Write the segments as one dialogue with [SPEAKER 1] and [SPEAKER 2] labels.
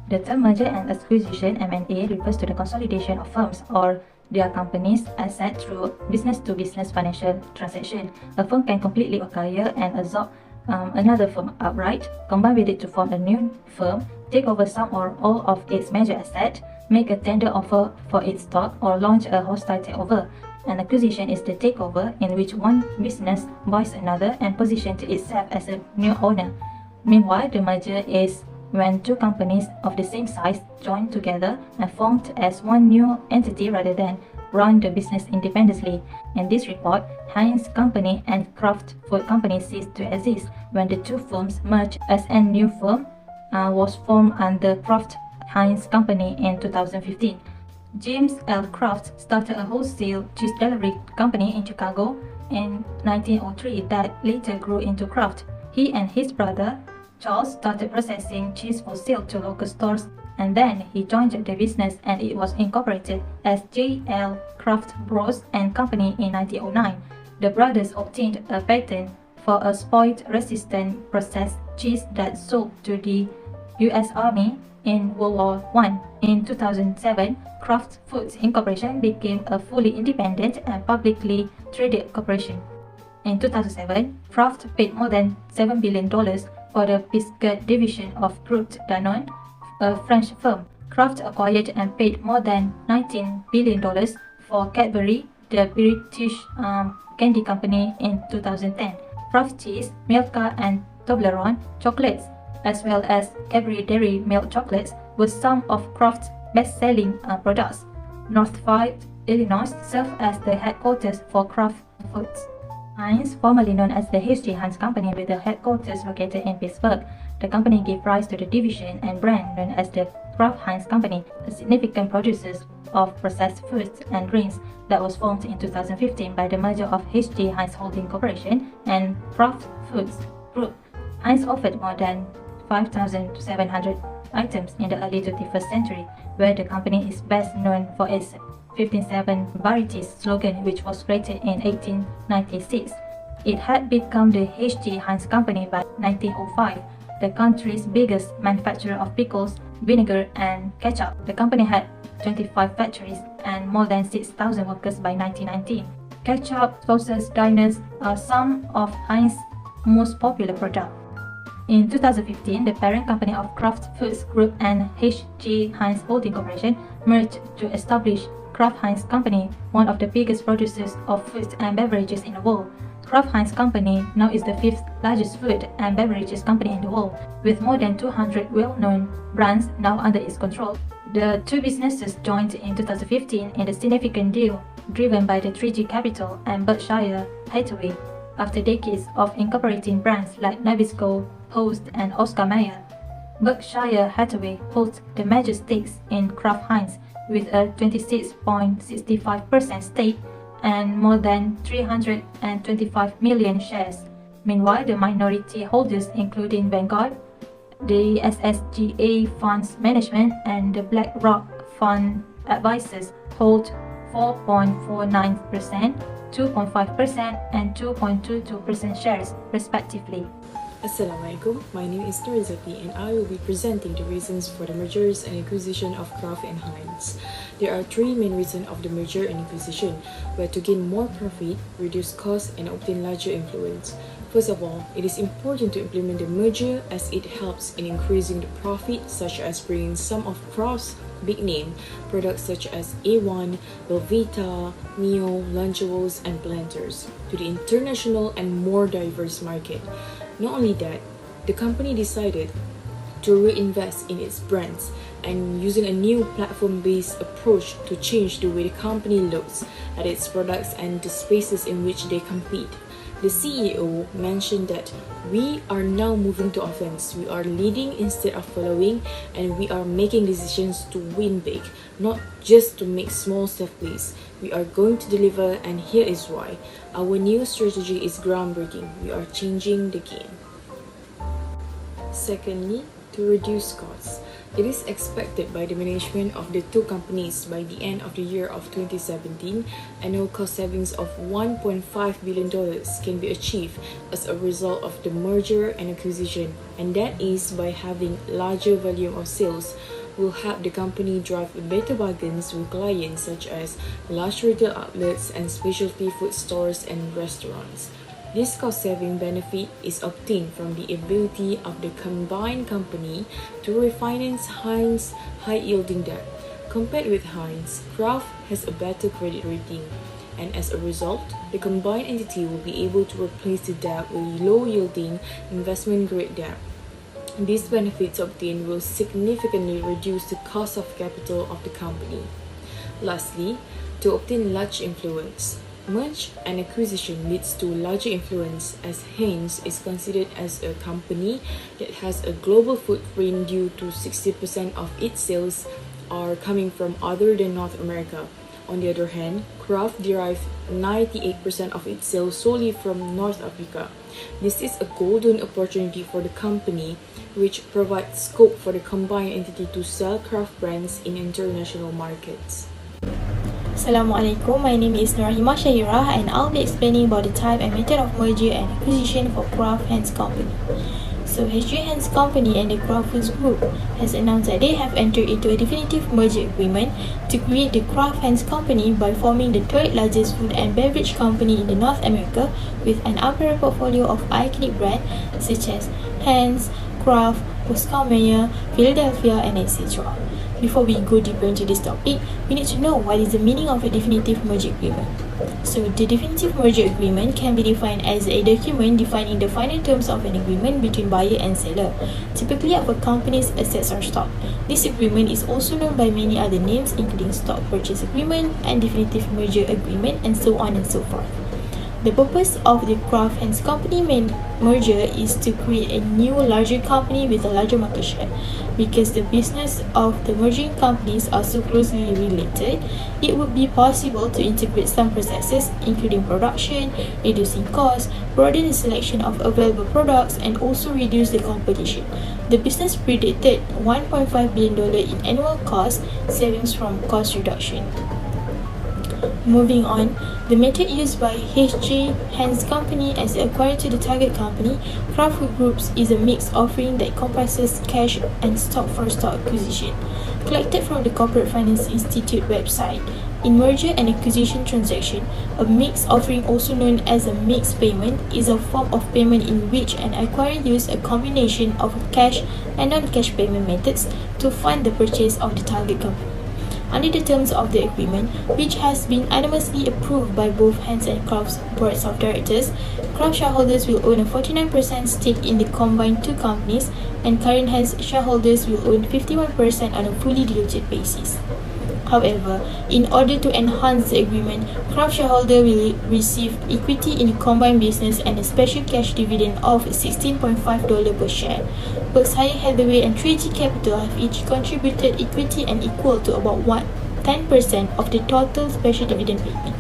[SPEAKER 1] The term merger and acquisition (M&A) refers to the consolidation of firms or their companies' assets through business-to-business financial transaction. A firm can completely acquire and absorb another firm outright, combine with it to form a new firm, take over some or all of its major assets, make a tender offer for its stock, or launch a hostile takeover. An acquisition is the takeover in which one business buys another and positions itself as a new owner. Meanwhile, the merger is when two companies of the same size join together and formed as one new entity rather than run the business independently. In this report, Heinz Company and Kraft Food Company ceased to exist when the two firms merged as a new firm was formed under Kraft Heinz Company in 2015. James L. Kraft started a wholesale cheese delivery company in Chicago in 1903 that later grew into Kraft. He and his brother Charles started processing cheese for sale to local stores, and then he joined the business and it was incorporated as J. L. Kraft Bros. And Company in 1909. The brothers obtained a patent for a spoilage-resistant processed cheese that sold to the U.S. Army in World War I. In 2007, Kraft Foods Incorporation became a fully independent and publicly traded corporation. In 2007, Kraft paid more than $7 billion for the biscuit division of Groupe Danone, a French firm. Kraft acquired and paid more than $19 billion for Cadbury, the British candy company, in 2010. Kraft cheese, Milka, and Toblerone chocolates, as well as Cadbury Dairy Milk chocolates, were some of Kraft's best-selling products. Northfield, Illinois, served as the headquarters for Kraft Foods. Heinz, formerly known as the H.G. Heinz Company with the headquarters located in Pittsburgh. The company gave rise to the division and brand known as the Kraft Heinz Company, a significant producer of processed foods and drinks that was formed in 2015 by the merger of H.G. Heinz Holding Corporation and Kraft Foods Group. Heinz offered more than 5,700 items in the early 21st century, where the company is best known for its 157 varieties slogan, which was created in 1896. It had become the H.G. Heinz Company by 1905, the country's biggest manufacturer of pickles, vinegar, and ketchup. The company had 25 factories and more than 6,000 workers by 1919. Ketchup, sauces, diners are some of Heinz's most popular products. In 2015, the parent company of Kraft Foods Group and H.G. Heinz Holding Corporation merged to establish Kraft Heinz Company, one of the biggest producers of foods and beverages in the world. Kraft Heinz Company now is the fifth largest food and beverages company in the world, with more than 200 well-known brands now under its control. The two businesses joined in 2015 in a significant deal driven by the 3G Capital and Berkshire Hathaway, after decades of incorporating brands like Nabisco, Post, and Oscar Mayer. Berkshire Hathaway holds the major stakes in Kraft Heinz with a 26.65% stake and more than 325 million shares. Meanwhile, the minority holders, including Vanguard, the SSGA Funds Management, and the BlackRock Fund Advisors, hold 4.49%, 2.5%, and 2.22% shares, respectively.
[SPEAKER 2] Assalamualaikum, my name is Izzati and I will be presenting the reasons for the mergers and acquisition of Kraft and Heinz. There are three main reasons of the merger and acquisition, where to gain more profit, reduce costs, and obtain larger influence. First of all, it is important to implement the merger as it helps in increasing the profit, such as bringing some of Kraft's big name products such as A1, Belvita, Mio, Lunchables, and Planters to the international and more diverse market. Not only that, the company decided to reinvest in its brands and using a new platform-based approach to change the way the company looks at its products and the spaces in which they compete. The CEO mentioned that we are now moving to offense. We are leading instead of following, and we are making decisions to win big, not just to make small stuff plays. We are going to deliver, and here is why. Our new strategy is groundbreaking. We are changing the game. Secondly, to reduce costs. It is expected by the management of the two companies by the end of the year of 2017, annual cost savings of $1.5 billion can be achieved as a result of the merger and acquisition, and that is by having larger volume of sales will help the company drive better bargains with clients such as large retail outlets and specialty food stores and restaurants. This cost-saving benefit is obtained from the ability of the combined company to refinance Heinz high-yielding debt. Compared with Heinz, Kraft has a better credit rating, and as a result, the combined entity will be able to replace the debt with low-yielding investment-grade debt. These benefits obtained will significantly reduce the cost of capital of the company. Lastly, to obtain large influence, merge and acquisition leads to larger influence as Heinz is considered as a company that has a global footprint due to 60% of its sales are coming from other than North America. On the other hand, Kraft derives 98% of its sales solely from North Africa. This is a golden opportunity for the company, which provides scope for the combined entity to sell Kraft brands in international markets.
[SPEAKER 3] Assalamualaikum, my name is Norrahimah Syahirah and I'll be explaining about the type and method of merger and acquisition for Kraft Heinz Company. So HG Heinz Company and the Kraft Foods Group has announced that they have entered into a definitive merger agreement to create the Kraft Heinz Company by forming the third largest food and beverage company in the North America with an unparalleled portfolio of iconic brands such as Heinz, Kraft, Oscar Mayer, Philadelphia, and etc. Before we go deeper into this topic, we need to know what is the meaning of a definitive merger agreement. So, the definitive merger agreement can be defined as a document defining the final terms of an agreement between buyer and seller, typically of a company's assets or stock. This agreement is also known by many other names, including stock purchase agreement and definitive merger agreement, and so on and so forth. The purpose of the Kraft Heinz Company merger is to create a new, larger company with a larger market share. Because the business of the merging companies are so closely related, it would be possible to integrate some processes, including production, reducing costs, broaden the selection of available products, and also reduce the competition. The business predicted $1.5 billion in annual cost savings from cost reduction. Moving on, the method used by HG Heinz Company as the acquirer to the target company, Kraft Food Groups, is a mixed offering that comprises cash and stock-for-stock acquisition. Collected from the Corporate Finance Institute website, in merger and acquisition transaction, a mixed offering, also known as a mixed payment, is a form of payment in which an acquirer uses a combination of cash and non-cash payment methods to fund the purchase of the target company. Under the terms of the agreement, which has been unanimously approved by both Heinz and Kraft's boards of directors, Kraft shareholders will own a 49% stake in the combined two companies, and current Heinz shareholders will own 51% on a fully diluted basis. However, in order to enhance the agreement, Kraft shareholders will receive equity in the combined business and a special cash dividend of $16.5 per share. Berkshire Hathaway and 3G Capital have each contributed equity and equal to about 10% of the total special dividend payment.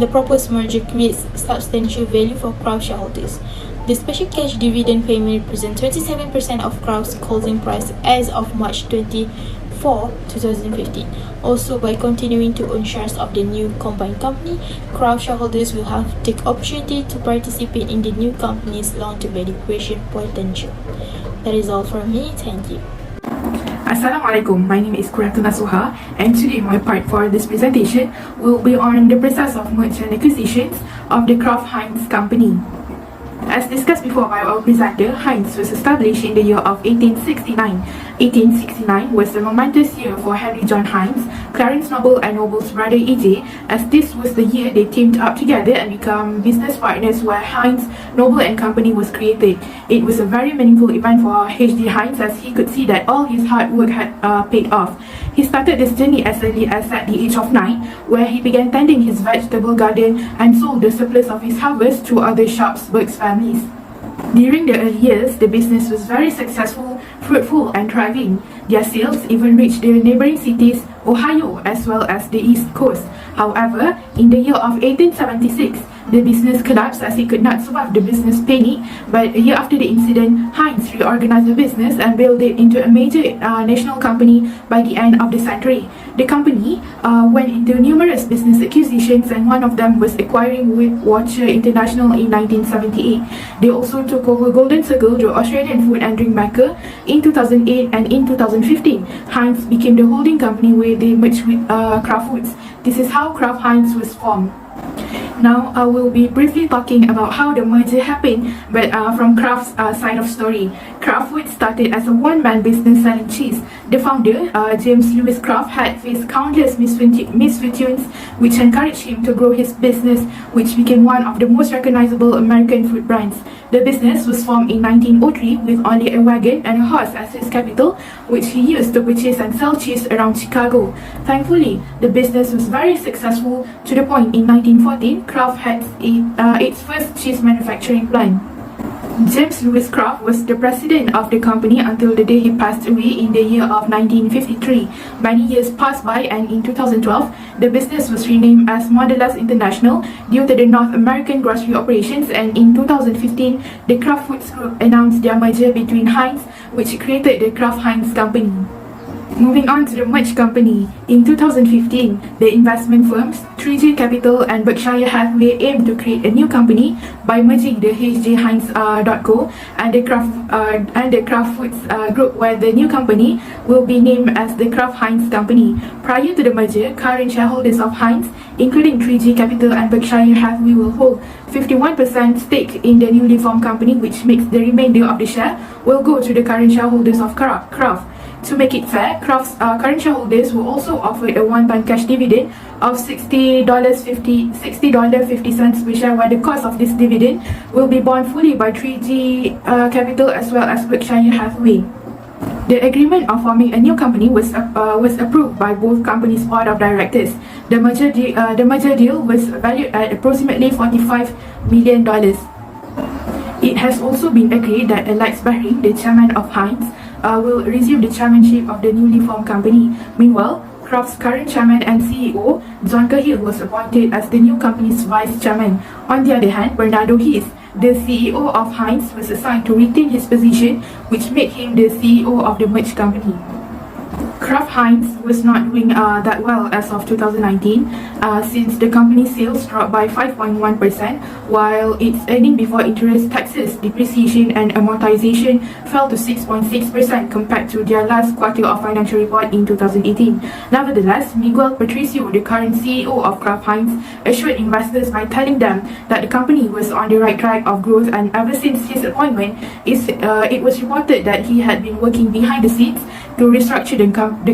[SPEAKER 3] The proposed merger creates substantial value for Kraft shareholders. The special cash dividend payment represents 27% of Kraft's closing price as of March 24, 2015. Also, by continuing to own shares of the new combined company, Kraft shareholders will have the opportunity to participate in the new company's long-term value creation potential. That is all from me. Thank you.
[SPEAKER 4] Assalamualaikum, my name is Qurratu Nasuha, and today my part for this presentation will be on the process of merger and acquisitions of the Kraft Heinz Company. As discussed before by our presenter, Heinz was established in the year of 1869. 1869 was the momentous year for Henry John Heinz, Clarence Noble and Noble's brother E.J., as this was the year they teamed up together and become business partners where Heinz, Noble and Company was created. It was a very meaningful event for H.D. Heinz as he could see that all his hard work had paid off. He started this journey as early as at the age of 9, where he began tending his vegetable garden and sold the surplus of his harvest to other Sharpsburg's families. During the early years, the business was very successful, fruitful and thriving. Their sales even reached the neighboring cities, Ohio, as well as the East Coast. However, in the year of 1876, The business collapsed as it could not survive the business panic, but a year after the incident, Heinz reorganized the business and built it into a major national company by the end of the century. The company went into numerous business acquisitions, and one of them was acquiring Watcher International in 1978. They also took over Golden Circle, the Australian food and drink maker, in 2008, and in 2015, Heinz became the holding company where they merged with Kraft Foods. This is how Kraft Heinz was formed. Now I will be briefly talking about how the merger happened, but from Kraft's side of story. Kraft Foods started as a one-man business selling cheese. The founder, James Louis Kraft, had faced countless misfortunes which encouraged him to grow his business, which became one of the most recognizable American food brands. The business was formed in 1903 with only a wagon and a horse as his capital, which he used to purchase and sell cheese around Chicago. Thankfully, the business was very successful to the point in 1914, Kraft had its first cheese manufacturing plant. James Louis Kraft was the president of the company until the day he passed away in the year of 1953. Many years passed by, and in 2012, the business was renamed as Mondelez International due to the North American grocery operations, and in 2015, the Kraft Foods Group announced their merger between Heinz, which created the Kraft Heinz Company. Moving on to the merged company. In 2015, the investment firms 3G Capital and Berkshire Hathaway aimed to create a new company by merging the HJ.Heinz.co and the Kraft Foods Group, where the new company will be named as the Kraft Heinz Company. Prior to the merger, current shareholders of Heinz, including 3G Capital and Berkshire Hathaway, will hold 51% stake in the newly formed company, which makes the remainder of the share will go to the current shareholders of Kraft. To make it fair, Kraft's current shareholders were also offered a one-time cash dividend of $60.50 per share, while the cost of this dividend will be borne fully by 3G Capital as well as Berkshire Hathaway. The agreement of forming a new company was approved by both companies' board of directors. The merger deal was valued at approximately $45 million. It has also been agreed that Alex Bahring, the chairman of Heinz, will resume the chairmanship of the newly formed company. Meanwhile, Kraft's current chairman and CEO, John Cahill, was appointed as the new company's vice chairman. On the other hand, Bernardo Hees, the CEO of Heinz, was assigned to retain his position, which made him the CEO of the merged company. Kraft Heinz was not doing that well as of 2019, since the company's sales dropped by 5.1%, while its earning before interest, taxes, depreciation and amortization fell to 6.6% compared to their last quarter of financial report in 2018. Nevertheless, Miguel Patricio, the current CEO of Kraft Heinz, assured investors by telling them that the company was on the right track of growth, and ever since his appointment, it was reported that he had been working behind the scenes to restructure the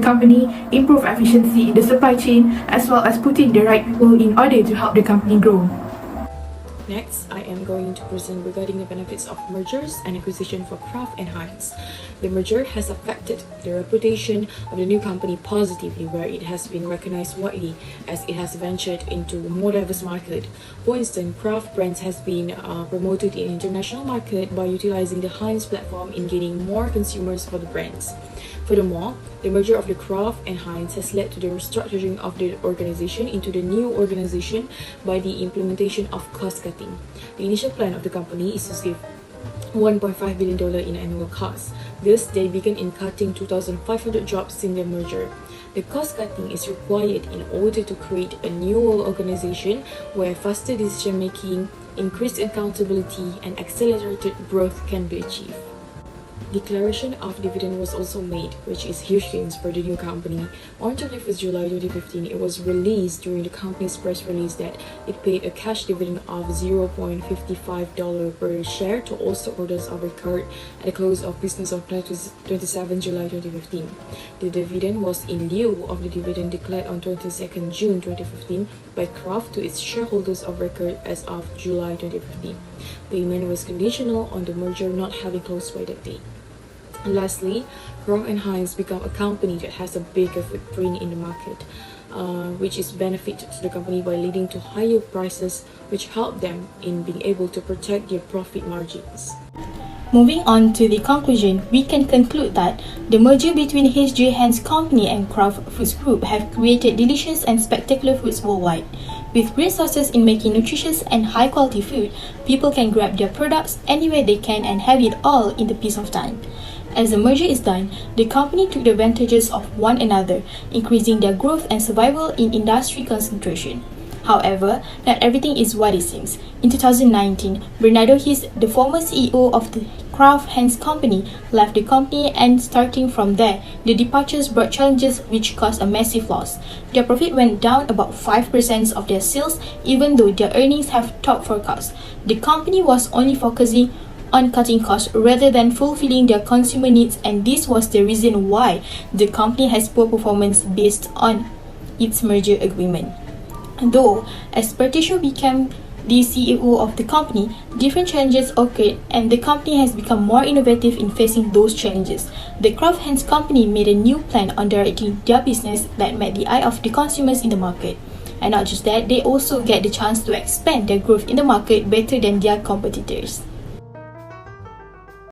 [SPEAKER 4] company, improve efficiency in the supply chain, as well as putting the right people in order to help the company grow.
[SPEAKER 2] Next, I am going to present regarding the benefits of mergers and acquisition for Kraft and Heinz. The merger has affected the reputation of the new company positively, where it has been recognized widely as it has ventured into a more diverse market. For instance, Kraft brands has been promoted in international market by utilizing the Heinz platform in gaining more consumers for the brands. Furthermore, the merger of the Kraft and Heinz has led to the restructuring of the organization into the new organization by the implementation of cost cutting. The initial plan of the company is to save $1.5 billion in annual costs. Thus, they began in cutting 2,500 jobs in the merger. The cost cutting is required in order to create a new organization where faster decision making, increased accountability, and accelerated growth can be achieved. Declaration of dividend was also made, which is huge gains for the new company. On 21st July 2015, it was released during the company's press release that it paid a cash dividend of $0.55 per share to all stockholders of record at the close of business of 27 July 2015. The dividend was in lieu of the dividend declared on 22nd June 2015 by Kraft to its shareholders of record as of July 2015. Payment was conditional on the merger not having closed by that date. And lastly, Kraft and Heinz become a company that has a bigger footprint in the market, which is benefit to the company by leading to higher prices, which help them in being able to protect their profit margins.
[SPEAKER 3] Moving on to the conclusion, we can conclude that the merger between HJ Heinz Company and Kraft Foods Group have created delicious and spectacular foods worldwide. With resources in making nutritious and high quality food, people can grab their products anywhere they can and have it all in the piece of time. As the merger is done, the company took the advantages of one another, increasing their growth and survival in industry concentration. However, not everything is what it seems. In 2019, Bernardo His, the former CEO of the Kraft Heinz company, left the company, and starting from there, the departures brought challenges which caused a massive loss. Their profit went down about 5% of their sales, even though their earnings have topped forecasts. The company was only focusing on cutting costs rather than fulfilling their consumer needs, and this was the reason why the company has poor performance based on its merger agreement. Though, as Bertisho became the CEO of the company, different challenges occurred and the company has become more innovative in facing those challenges. The Kraft Heinz company made a new plan on directing their business that met the eye of the consumers in the market. And not just that, they also get the chance to expand their growth in the market better than their competitors.